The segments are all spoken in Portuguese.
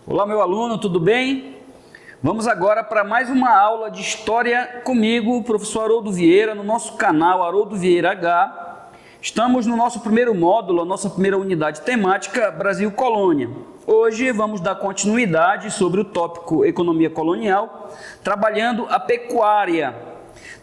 Olá, meu aluno, tudo bem? Vamos agora para mais uma aula de História comigo, professor Haroldo Vieira, no nosso canal Haroldo Vieira H. Estamos no nosso primeiro módulo, a nossa primeira unidade temática, Brasil Colônia. Hoje vamos dar continuidade sobre o tópico Economia Colonial, trabalhando a pecuária.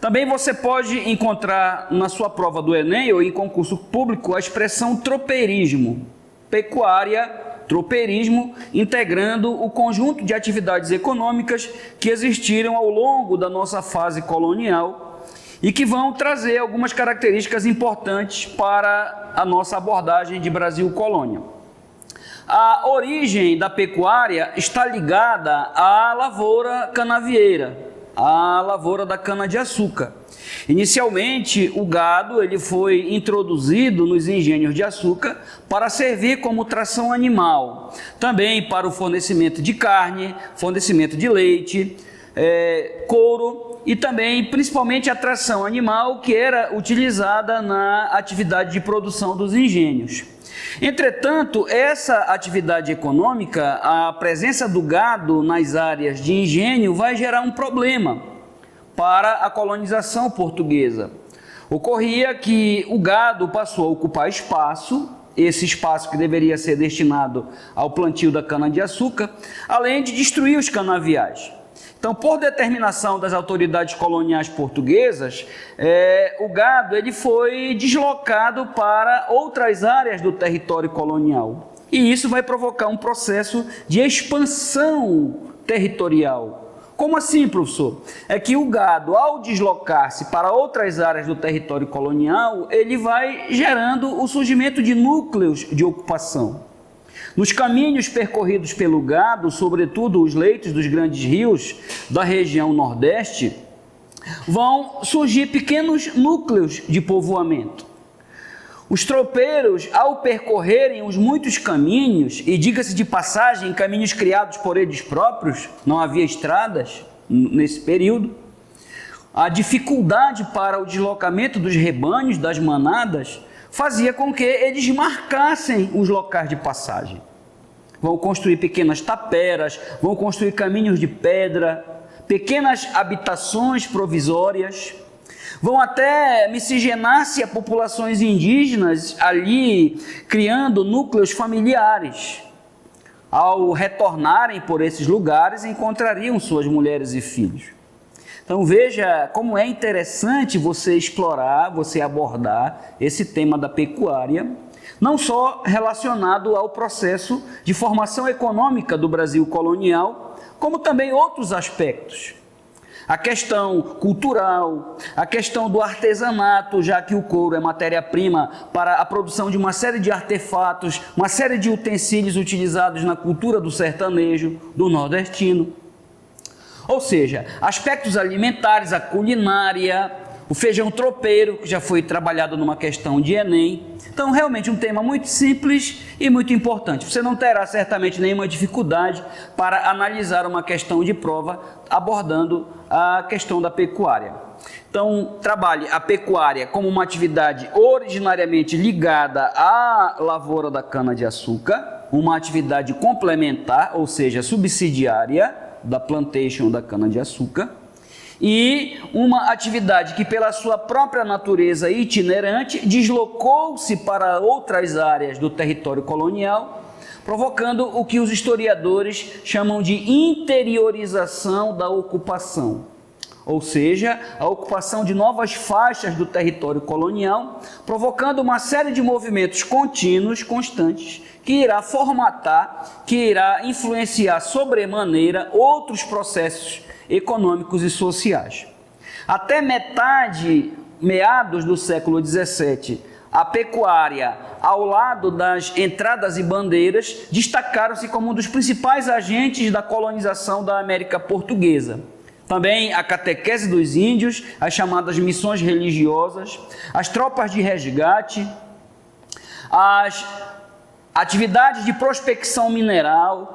Também você pode encontrar na sua prova do Enem ou em concurso público a expressão tropeirismo. Pecuária, tropeirismo, integrando o conjunto de atividades econômicas que existiram ao longo da nossa fase colonial e que vão trazer algumas características importantes para a nossa abordagem de Brasil Colônia. A origem da pecuária está ligada à lavoura canavieira, à lavoura da cana-de-açúcar. Inicialmente, o gado ele foi introduzido nos engenhos de açúcar para servir como tração animal, também para o fornecimento de carne, fornecimento de leite, couro e também, principalmente, a tração animal que era utilizada na atividade de produção dos engenhos. Entretanto, essa atividade econômica, a presença do gado nas áreas de engenho vai gerar um problema para a colonização portuguesa. Ocorria que o gado passou a ocupar espaço, esse espaço que deveria ser destinado ao plantio da cana-de-açúcar, além de destruir os canaviais. Então, por determinação das autoridades coloniais portuguesas, o gado ele foi deslocado para outras áreas do território colonial. E isso vai provocar um processo de expansão territorial. Como assim, professor? É que o gado, ao deslocar-se para outras áreas do território colonial, ele vai gerando o surgimento de núcleos de ocupação. Nos caminhos percorridos pelo gado, sobretudo os leitos dos grandes rios da região Nordeste, vão surgir pequenos núcleos de povoamento. Os tropeiros, ao percorrerem os muitos caminhos, e diga-se de passagem, caminhos criados por eles próprios, não havia estradas nesse período, a dificuldade para o deslocamento dos rebanhos, das manadas, fazia com que eles marcassem os locais de passagem. Vão construir pequenas taperas, vão construir caminhos de pedra, pequenas habitações provisórias, vão até miscigenar-se a populações indígenas ali, criando núcleos familiares. Ao retornarem por esses lugares, encontrariam suas mulheres e filhos. Então veja como é interessante você explorar, você abordar esse tema da pecuária, não só relacionado ao processo de formação econômica do Brasil colonial, como também outros aspectos. A questão cultural, a questão do artesanato, já que o couro é matéria-prima para a produção de uma série de artefatos, uma série de utensílios utilizados na cultura do sertanejo, do nordestino. Ou seja, aspectos alimentares, a culinária, o feijão tropeiro, que já foi trabalhado numa questão de Enem. Então, realmente um tema muito simples e muito importante. Você não terá certamente nenhuma dificuldade para analisar uma questão de prova abordando a questão da pecuária. Então, trabalhe a pecuária como uma atividade originariamente ligada à lavoura da cana-de-açúcar, uma atividade complementar, ou seja, subsidiária da plantation da cana-de-açúcar, e uma atividade que, pela sua própria natureza itinerante, deslocou-se para outras áreas do território colonial, provocando o que os historiadores chamam de interiorização da ocupação, ou seja, a ocupação de novas faixas do território colonial, provocando uma série de movimentos contínuos, constantes, que irá formatar, que irá influenciar sobremaneira outros processos econômicos e sociais. Até meados do século XVII, a pecuária, ao lado das entradas e bandeiras, destacaram-se como um dos principais agentes da colonização da América Portuguesa. Também a catequese dos índios, as chamadas missões religiosas, as tropas de resgate, as atividades de prospecção mineral,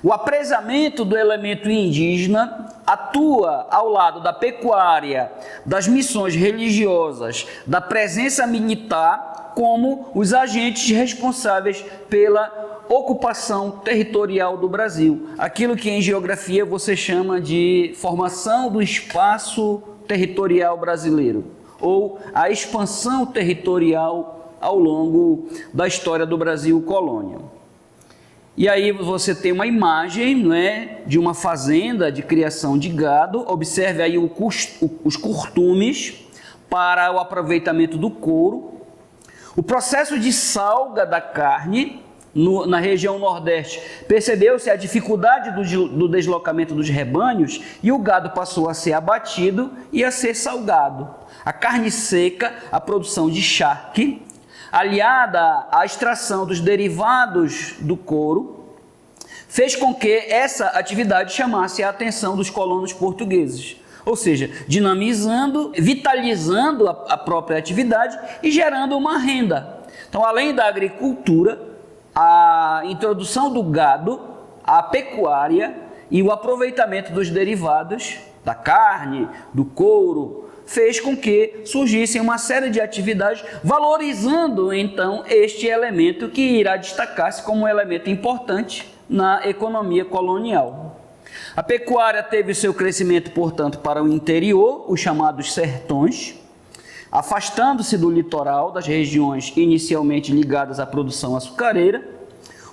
o apresamento do elemento indígena atua ao lado da pecuária, das missões religiosas, da presença militar, como os agentes responsáveis pela ocupação territorial do Brasil, aquilo que em geografia você chama de formação do espaço territorial brasileiro, ou a expansão territorial ao longo da história do Brasil colônia. E aí você tem uma imagem, não é, de uma fazenda de criação de gado. Observe aí os curtumes para o aproveitamento do couro. O processo de salga da carne na região Nordeste. Percebeu-se a dificuldade do deslocamento dos rebanhos e o gado passou a ser abatido e a ser salgado. A carne seca, a produção de charque, aliada à extração dos derivados do couro, fez com que essa atividade chamasse a atenção dos colonos portugueses, ou seja, dinamizando, vitalizando a própria atividade e gerando uma renda. Então, além da agricultura, a introdução do gado, a pecuária e o aproveitamento dos derivados da carne, do couro, fez com que surgissem uma série de atividades, valorizando então este elemento que irá destacar-se como um elemento importante na economia colonial. A pecuária teve seu crescimento, portanto, para o interior, os chamados sertões, afastando-se do litoral, das regiões inicialmente ligadas à produção açucareira.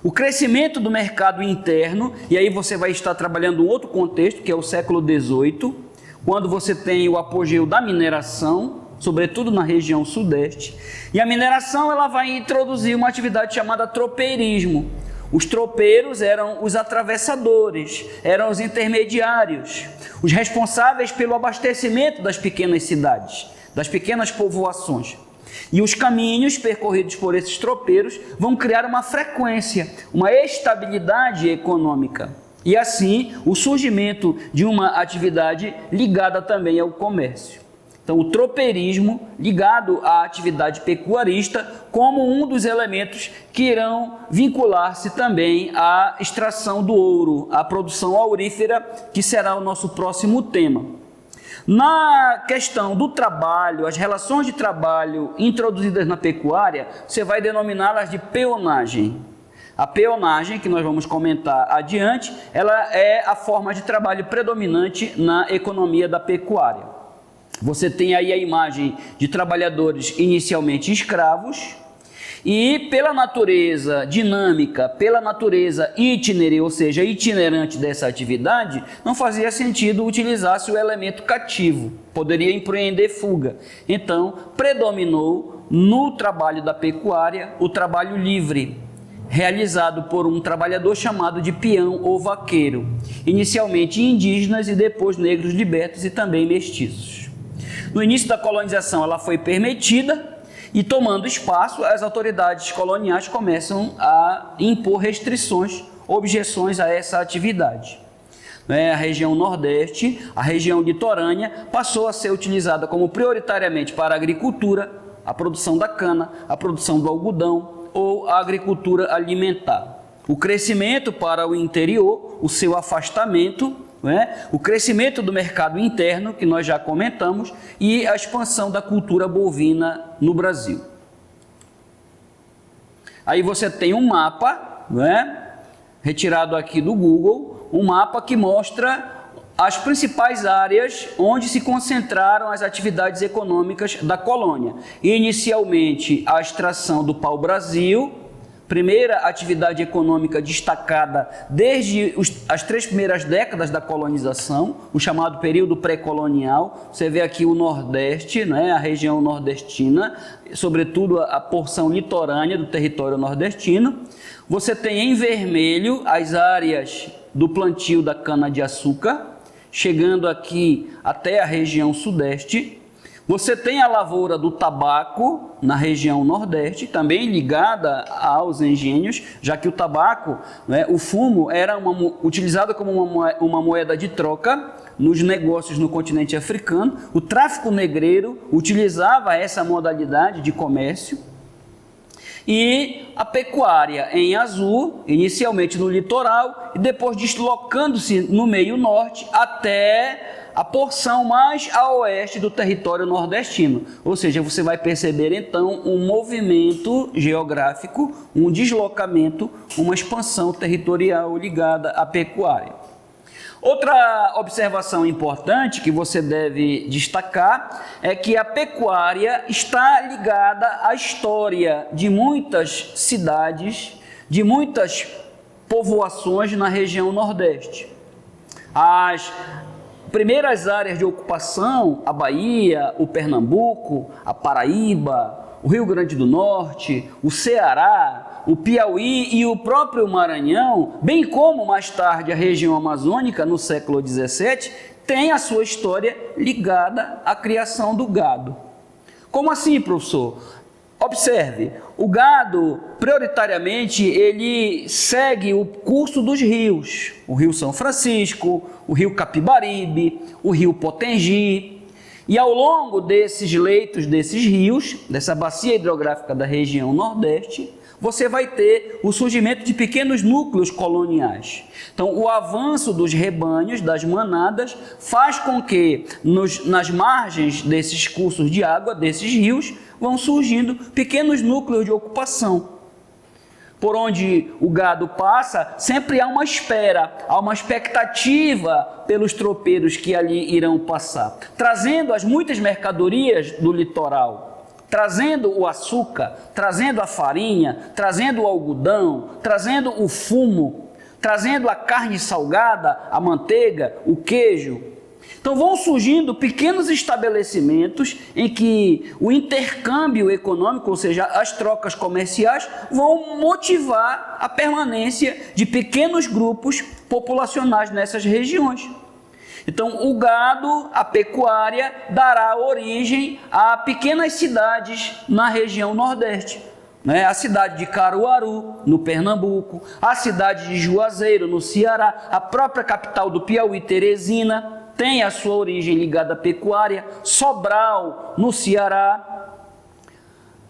O crescimento do mercado interno, e aí você vai estar trabalhando um outro contexto, que é o século XVIII, quando você tem o apogeu da mineração, sobretudo na região sudeste, e a mineração ela vai introduzir uma atividade chamada tropeirismo. Os tropeiros eram os atravessadores, eram os intermediários, os responsáveis pelo abastecimento das pequenas cidades, das pequenas povoações. E os caminhos percorridos por esses tropeiros vão criar uma frequência, uma estabilidade econômica. E assim, o surgimento de uma atividade ligada também ao comércio. Então, o tropeirismo ligado à atividade pecuarista como um dos elementos que irão vincular-se também à extração do ouro, à produção aurífera, que será o nosso próximo tema. Na questão do trabalho, as relações de trabalho introduzidas na pecuária, você vai denominá-las de peonagem. A peonagem, que nós vamos comentar adiante, ela é a forma de trabalho predominante na economia da pecuária. Você tem aí a imagem de trabalhadores inicialmente escravos e, pela natureza dinâmica, pela natureza itinerante, ou seja, itinerante dessa atividade, não fazia sentido utilizar-se o elemento cativo, poderia empreender fuga. Então, predominou no trabalho da pecuária o trabalho livre, realizado por um trabalhador chamado de peão ou vaqueiro, inicialmente indígenas e depois negros libertos e também mestiços. No início da colonização ela foi permitida e, tomando espaço, as autoridades coloniais começam a impor restrições, objeções a essa atividade. A região Nordeste, a região litorânea, passou a ser utilizada como prioritariamente para a agricultura, a produção da cana, a produção do algodão, ou a agricultura alimentar. O crescimento para o interior, o seu afastamento, o crescimento do mercado interno, que nós já comentamos, e a expansão da cultura bovina no Brasil. Aí você tem um mapa, retirado aqui do Google, um mapa que mostra as principais áreas onde se concentraram as atividades econômicas da colônia. Inicialmente, a extração do pau-brasil, primeira atividade econômica destacada desde as 3 primeiras décadas da colonização, o chamado período pré-colonial. Você vê aqui o Nordeste, a região nordestina, sobretudo a porção litorânea do território nordestino. Você tem em vermelho as áreas do plantio da cana-de-açúcar, chegando aqui até a região sudeste. Você tem a lavoura do tabaco na região nordeste, também ligada aos engenhos, já que o tabaco, o fumo, era utilizado como uma moeda de troca nos negócios no continente africano. O tráfico negreiro utilizava essa modalidade de comércio. E a pecuária em azul, inicialmente no litoral, e depois deslocando-se no meio norte até a porção mais a oeste do território nordestino. Ou seja, você vai perceber então um movimento geográfico, um deslocamento, uma expansão territorial ligada à pecuária. Outra observação importante que você deve destacar é que a pecuária está ligada à história de muitas cidades, de muitas povoações na região Nordeste. As primeiras áreas de ocupação, a Bahia, o Pernambuco, a Paraíba, o Rio Grande do Norte, o Ceará, o Piauí e o próprio Maranhão, bem como mais tarde a região amazônica no século XVII, tem a sua história ligada à criação do gado. Como assim, professor? Observe, o gado, prioritariamente, ele segue o curso dos rios. O Rio São Francisco, o Rio Capibaribe, o Rio Potengi. E ao longo desses leitos, desses rios, dessa bacia hidrográfica da região Nordeste, você vai ter o surgimento de pequenos núcleos coloniais. Então, o avanço dos rebanhos, das manadas, faz com que nas margens desses cursos de água, desses rios, vão surgindo pequenos núcleos de ocupação. Por onde o gado passa, sempre há uma espera, há uma expectativa pelos tropeiros que ali irão passar, trazendo as muitas mercadorias do litoral, trazendo o açúcar, trazendo a farinha, trazendo o algodão, trazendo o fumo, trazendo a carne salgada, a manteiga, o queijo. Então vão surgindo pequenos estabelecimentos em que o intercâmbio econômico, ou seja, as trocas comerciais, vão motivar a permanência de pequenos grupos populacionais nessas regiões. Então, o gado, a pecuária, dará origem a pequenas cidades na região Nordeste. A cidade de Caruaru, no Pernambuco, a cidade de Juazeiro, no Ceará, a própria capital do Piauí, Teresina, tem a sua origem ligada à pecuária, Sobral, no Ceará.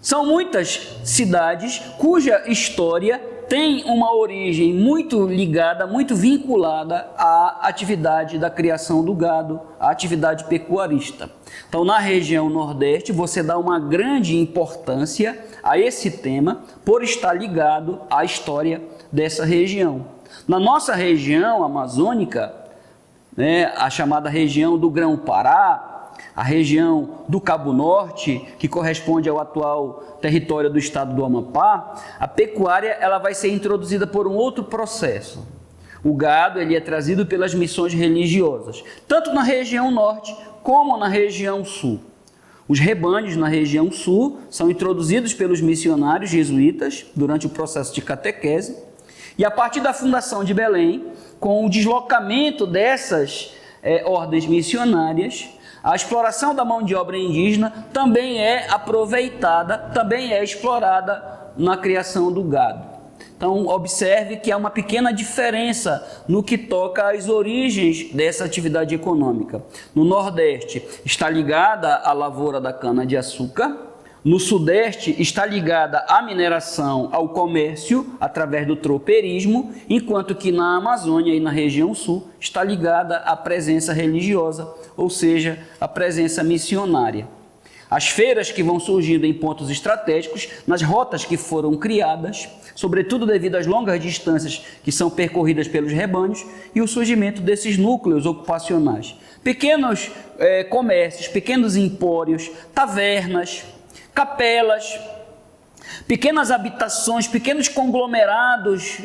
São muitas cidades cuja história tem uma origem muito ligada, muito vinculada à atividade da criação do gado, à atividade pecuarista. Então, na região Nordeste, você dá uma grande importância a esse tema por estar ligado à história dessa região. Na nossa região amazônica, a chamada região do Grão-Pará, a região do Cabo Norte, que corresponde ao atual território do estado do Amapá, a pecuária ela vai ser introduzida por um outro processo. O gado ele é trazido pelas missões religiosas, tanto na região norte como na região sul. Os rebanhos na região sul são introduzidos pelos missionários jesuítas durante o processo de catequese, e a partir da fundação de Belém, com o deslocamento dessas ordens missionárias, a exploração da mão de obra indígena também é aproveitada, também é explorada na criação do gado. Então, observe que há uma pequena diferença no que toca às origens dessa atividade econômica. No Nordeste, está ligada à lavoura da cana-de-açúcar. No Sudeste, está ligada à mineração, ao comércio, através do tropeirismo, enquanto que na Amazônia e na região sul, está ligada à presença religiosa, ou seja, à presença missionária. As feiras que vão surgindo em pontos estratégicos, nas rotas que foram criadas, sobretudo devido às longas distâncias que são percorridas pelos rebanhos, e o surgimento desses núcleos ocupacionais. Pequenos comércios, pequenos empórios, tavernas, capelas, pequenas habitações, pequenos conglomerados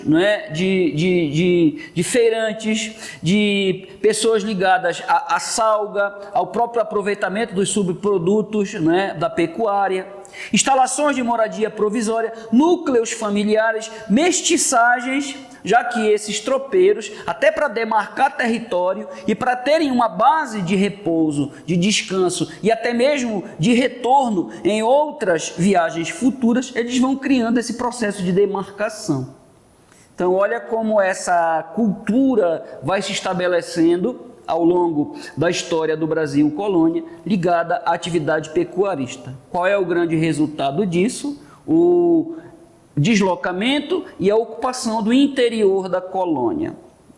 de feirantes, de pessoas ligadas à salga, ao próprio aproveitamento dos subprodutos da pecuária, instalações de moradia provisória, núcleos familiares, mestiçagens, já que esses tropeiros, até para demarcar território e para terem uma base de repouso, de descanso e até mesmo de retorno em outras viagens futuras, eles vão criando esse processo de demarcação. Então, olha como essa cultura vai se estabelecendo ao longo da história do Brasil colônia, ligada à atividade pecuarista. Qual é o grande resultado disso? O deslocamento e a ocupação do interior da colônia.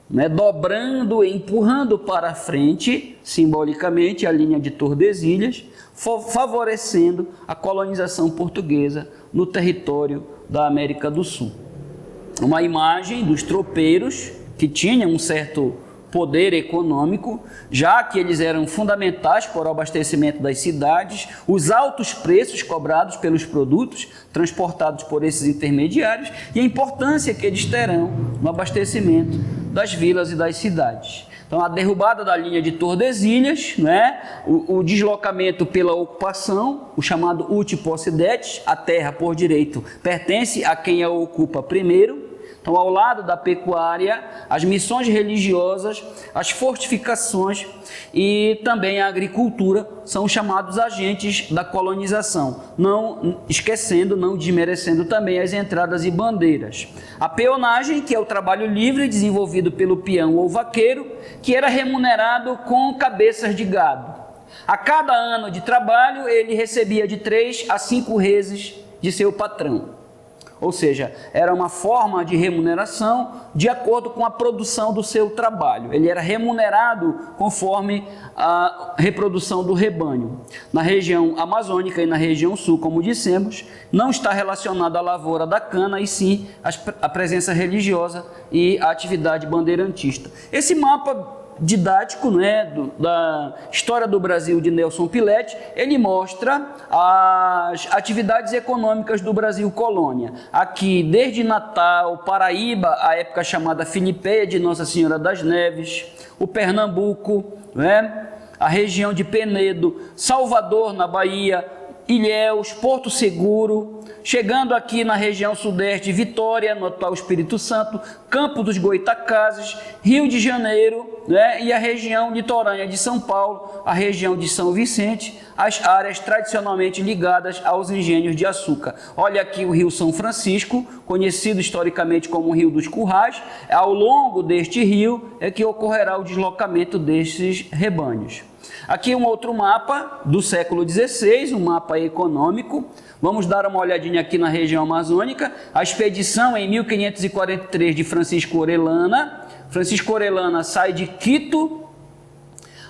né, dobrando e empurrando para frente, simbolicamente, a linha de Tordesilhas, favorecendo a colonização portuguesa no território da América do Sul. Uma imagem dos tropeiros, que tinham um certo poder econômico, já que eles eram fundamentais para o abastecimento das cidades, os altos preços cobrados pelos produtos transportados por esses intermediários e a importância que eles terão no abastecimento das vilas e das cidades. Então, a derrubada da linha de Tordesilhas, né, o deslocamento pela ocupação, o chamado ut possidetis, a terra por direito pertence a quem a ocupa primeiro. Então, ao lado da pecuária, as missões religiosas, as fortificações e também a agricultura são os chamados agentes da colonização, não esquecendo, não desmerecendo também as entradas e bandeiras. A peonagem, que é o trabalho livre desenvolvido pelo peão ou vaqueiro, que era remunerado com cabeças de gado. A cada ano de trabalho, ele recebia de 3 a 5 reses de seu patrão. Ou seja, era uma forma de remuneração de acordo com a produção do seu trabalho. Ele era remunerado conforme a reprodução do rebanho. Na região amazônica e na região sul, como dissemos, não está relacionado à lavoura da cana, e sim a presença religiosa e a atividade bandeirantista. Esse mapa didático, né, da história do Brasil de Nelson Piletti, ele mostra as atividades econômicas do Brasil colônia. Aqui, desde Natal, Paraíba, a época chamada Filipeia de Nossa Senhora das Neves, o Pernambuco, né, a região de Penedo, Salvador, na Bahia, Ilhéus, Porto Seguro, chegando aqui na região sudeste, Vitória, no atual Espírito Santo, Campo dos Goitacazes, Rio de Janeiro, né, e a região litorânea de São Paulo, a região de São Vicente, as áreas tradicionalmente ligadas aos engenhos de açúcar. Olha aqui o Rio São Francisco, conhecido historicamente como o Rio dos Currais. Ao longo deste rio é que ocorrerá o deslocamento desses rebanhos. Aqui um outro mapa do século XVI, um mapa econômico. Vamos dar uma olhadinha aqui na região amazônica. A expedição em 1543 de Francisco Orellana. Francisco Orellana sai de Quito,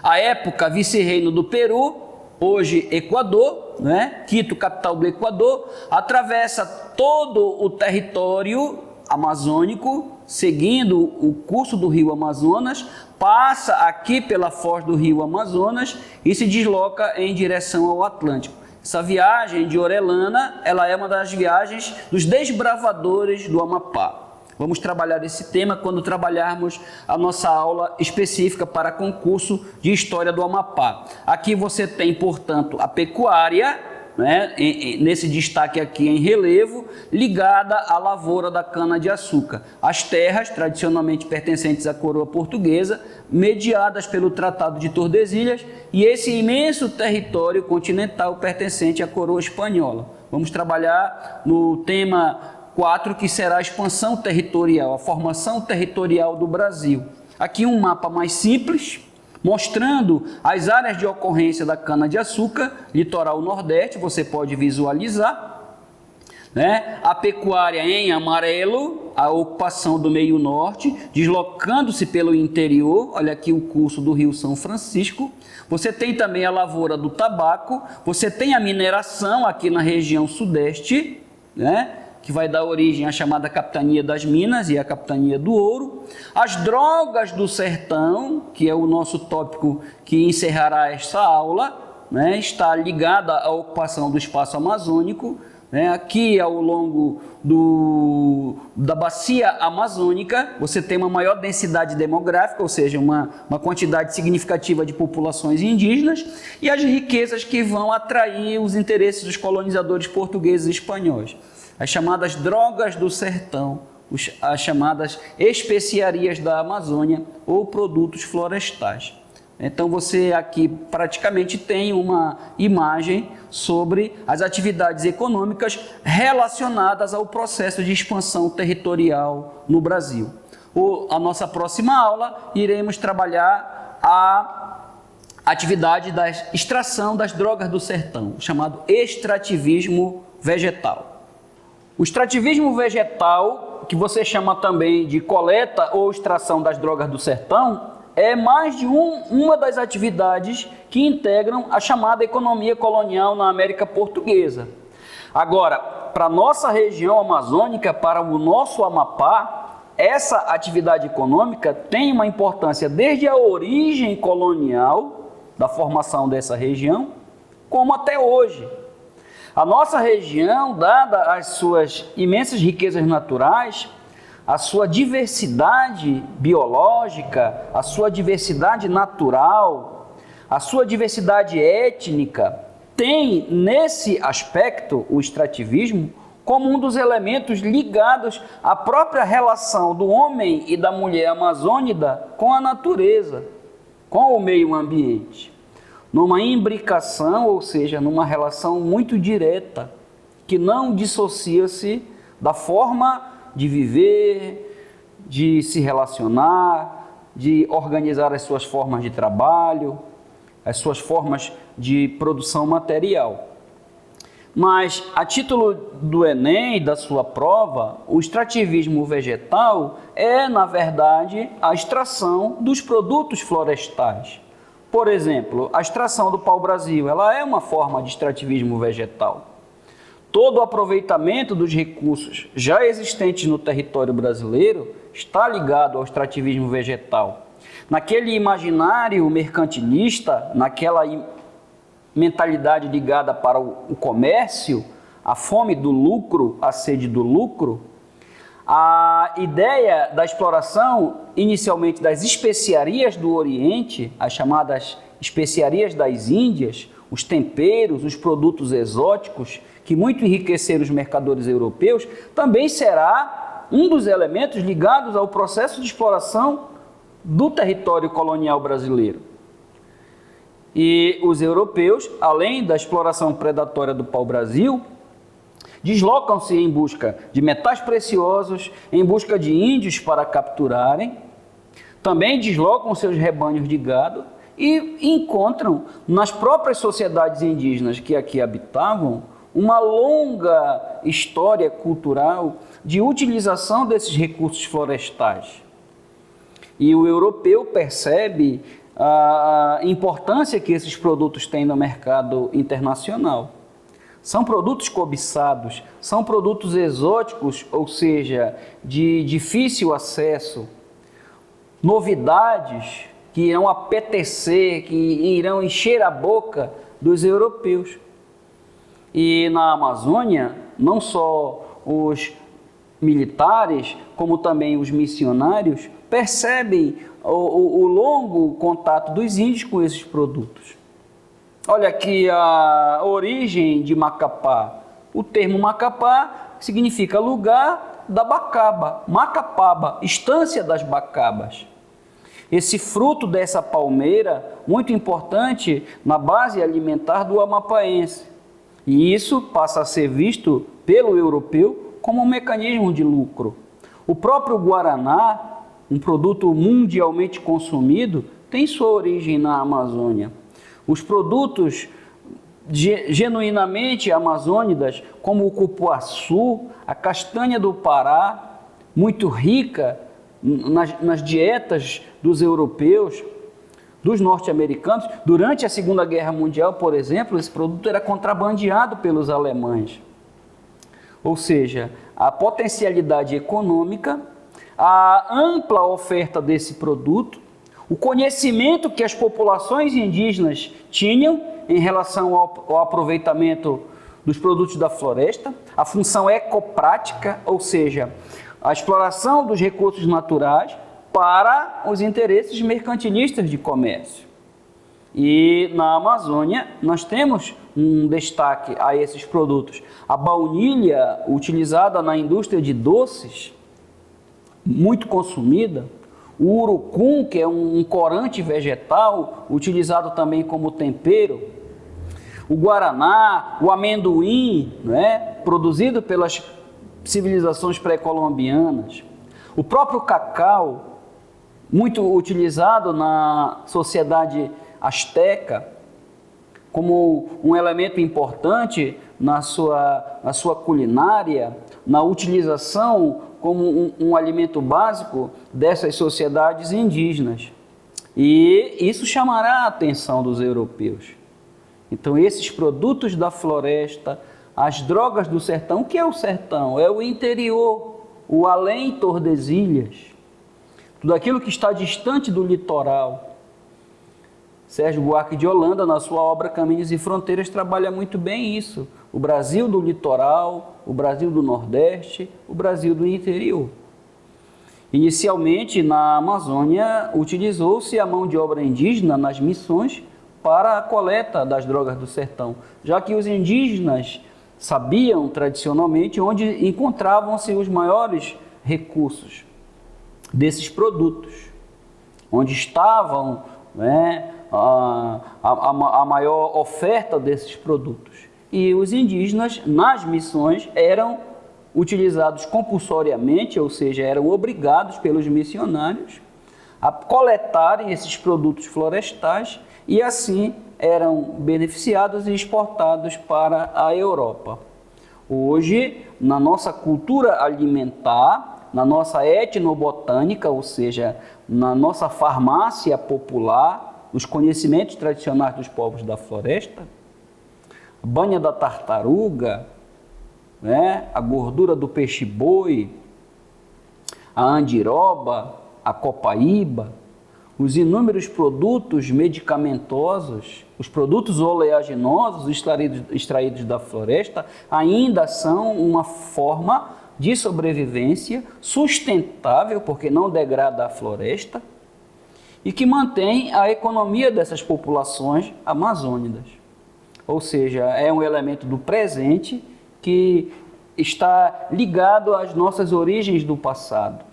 à época vice-reino do Peru, hoje Equador, né? Quito, capital do Equador, atravessa todo o território amazônico, seguindo o curso do rio Amazonas, passa aqui pela foz do rio Amazonas e se desloca em direção ao Atlântico. Essa viagem de Orellana, ela é uma das viagens dos desbravadores do Amapá. Vamos trabalhar esse tema quando trabalharmos a nossa aula específica para concurso de História do Amapá. Aqui você tem, portanto, a pecuária, né, nesse destaque aqui em relevo, ligada à lavoura da cana-de-açúcar. As terras, tradicionalmente pertencentes à coroa portuguesa, mediadas pelo Tratado de Tordesilhas, e esse imenso território continental pertencente à coroa espanhola. Vamos trabalhar no tema 4, que será a expansão territorial, a formação territorial do Brasil. Aqui um mapa mais simples, mostrando as áreas de ocorrência da cana-de-açúcar, litoral nordeste, você pode visualizar, né? A pecuária em amarelo, a ocupação do meio norte, deslocando-se pelo interior, olha aqui o curso do Rio São Francisco. Você tem também a lavoura do tabaco, você tem a mineração aqui na região sudeste, né, que vai dar origem à chamada Capitania das Minas e à Capitania do Ouro. As drogas do sertão, que é o nosso tópico que encerrará esta aula, né, está ligada à ocupação do espaço amazônico. Aqui ao longo da bacia amazônica, você tem uma maior densidade demográfica, ou seja, uma quantidade significativa de populações indígenas, e as riquezas que vão atrair os interesses dos colonizadores portugueses e espanhóis. As chamadas drogas do sertão, as chamadas especiarias da Amazônia ou produtos florestais. Então você aqui praticamente tem uma imagem sobre as atividades econômicas relacionadas ao processo de expansão territorial no Brasil. A nossa próxima aula iremos trabalhar a atividade da extração das drogas do sertão, chamado extrativismo vegetal. O extrativismo vegetal que você chama também de coleta ou extração das drogas do sertão, é mais de uma das atividades que integram a chamada economia colonial na América Portuguesa. Agora, para a nossa região amazônica, para o nosso Amapá, essa atividade econômica tem uma importância desde a origem colonial da formação dessa região, como até hoje. A nossa região, dada as suas imensas riquezas naturais, a sua diversidade biológica, a sua diversidade natural, a sua diversidade étnica, tem nesse aspecto o extrativismo como um dos elementos ligados à própria relação do homem e da mulher amazônida com a natureza, com o meio ambiente. Numa imbricação, ou seja, numa relação muito direta, que não dissocia-se da forma de viver, de se relacionar, de organizar as suas formas de trabalho, as suas formas de produção material. Mas, a título do Enem, da sua prova, o extrativismo vegetal é, na verdade, a extração dos produtos florestais. Por exemplo, a extração do pau-brasil, ela é uma forma de extrativismo vegetal. Todo o aproveitamento dos recursos já existentes no território brasileiro está ligado ao extrativismo vegetal. Naquele imaginário mercantilista, naquela mentalidade ligada para o comércio, a fome do lucro, a sede do lucro, a ideia da exploração, inicialmente das especiarias do Oriente, as chamadas especiarias das Índias, os temperos, os produtos exóticos, que muito enriqueceram os mercadores europeus, também será um dos elementos ligados ao processo de exploração do território colonial brasileiro. E os europeus, além da exploração predatória do pau-brasil, deslocam-se em busca de metais preciosos, em busca de índios para capturarem, também deslocam seus rebanhos de gado e encontram nas próprias sociedades indígenas que aqui habitavam uma longa história cultural de utilização desses recursos florestais. E o europeu percebe a importância que esses produtos têm no mercado internacional. São produtos cobiçados, são produtos exóticos, ou seja, de difícil acesso, novidades que irão apetecer, que irão encher a boca dos europeus. E na Amazônia, não só os militares, como também os missionários, percebem o longo contato dos índios com esses produtos. Olha aqui a origem de Macapá. O termo Macapá significa lugar da bacaba, Macapaba, estância das bacabas. Esse fruto dessa palmeira, muito importante na base alimentar do amapaense. E isso passa a ser visto pelo europeu como um mecanismo de lucro. O próprio guaraná, um produto mundialmente consumido, tem sua origem na Amazônia. Os produtos genuinamente amazônidas, como o cupuaçu, a castanha do Pará, muito rica nas dietas dos europeus, dos norte-americanos. Durante a Segunda Guerra Mundial, por exemplo, esse produto era contrabandeado pelos alemães. Ou seja, a potencialidade econômica, a ampla oferta desse produto, o conhecimento que as populações indígenas tinham em relação ao aproveitamento dos produtos da floresta, a função ecoprática, ou seja, a exploração dos recursos naturais para os interesses mercantilistas de comércio. E na Amazônia nós temos um destaque a esses produtos. A baunilha, utilizada na indústria de doces, muito consumida. O urucum, que é um corante vegetal, utilizado também como tempero. O guaraná, o amendoim, né, produzido pelas civilizações pré-colombianas. O próprio cacau, muito utilizado na sociedade asteca, como um elemento importante na sua culinária, na utilização como um alimento básico dessas sociedades indígenas. E isso chamará a atenção dos europeus. Então, esses produtos da floresta, as drogas do sertão, o que é o sertão? É o interior, o além Tordesilhas, tudo aquilo que está distante do litoral. Sérgio Buarque de Holanda, na sua obra Caminhos e Fronteiras, trabalha muito bem isso. O Brasil do litoral, o Brasil do Nordeste, o Brasil do interior. Inicialmente, na Amazônia, utilizou-se a mão de obra indígena nas missões para a coleta das drogas do sertão, já que os indígenas sabiam tradicionalmente onde encontravam-se os maiores recursos desses produtos, onde estavam, né, a maior oferta desses produtos. E os indígenas, nas missões, eram utilizados compulsoriamente, ou seja, eram obrigados pelos missionários a coletarem esses produtos florestais e assim eram beneficiados e exportados para a Europa. Hoje, na nossa cultura alimentar, na nossa etnobotânica, ou seja, na nossa farmácia popular, os conhecimentos tradicionais dos povos da floresta, a banha da tartaruga, né, a gordura do peixe-boi, a andiroba, a copaíba, os inúmeros produtos medicamentosos, os produtos oleaginosos extraídos da floresta, ainda são uma forma de sobrevivência sustentável, porque não degrada a floresta, e que mantém a economia dessas populações amazônicas. Ou seja, é um elemento do presente que está ligado às nossas origens do passado.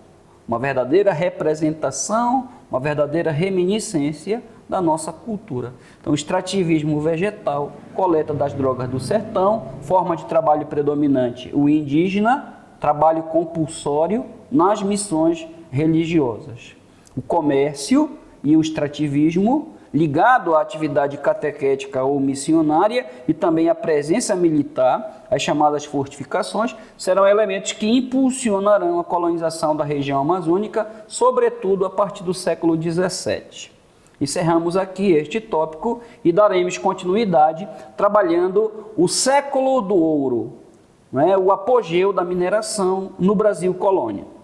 Uma verdadeira representação, uma verdadeira reminiscência da nossa cultura. Então, o extrativismo vegetal, coleta das drogas do sertão, forma de trabalho predominante, o indígena, trabalho compulsório nas missões religiosas. O comércio e o extrativismo, ligado à atividade catequética ou missionária e também à presença militar, as chamadas fortificações, serão elementos que impulsionarão a colonização da região amazônica, sobretudo a partir do século XVII. Encerramos aqui este tópico e daremos continuidade trabalhando o século do ouro, né, o apogeu da mineração no Brasil colônia.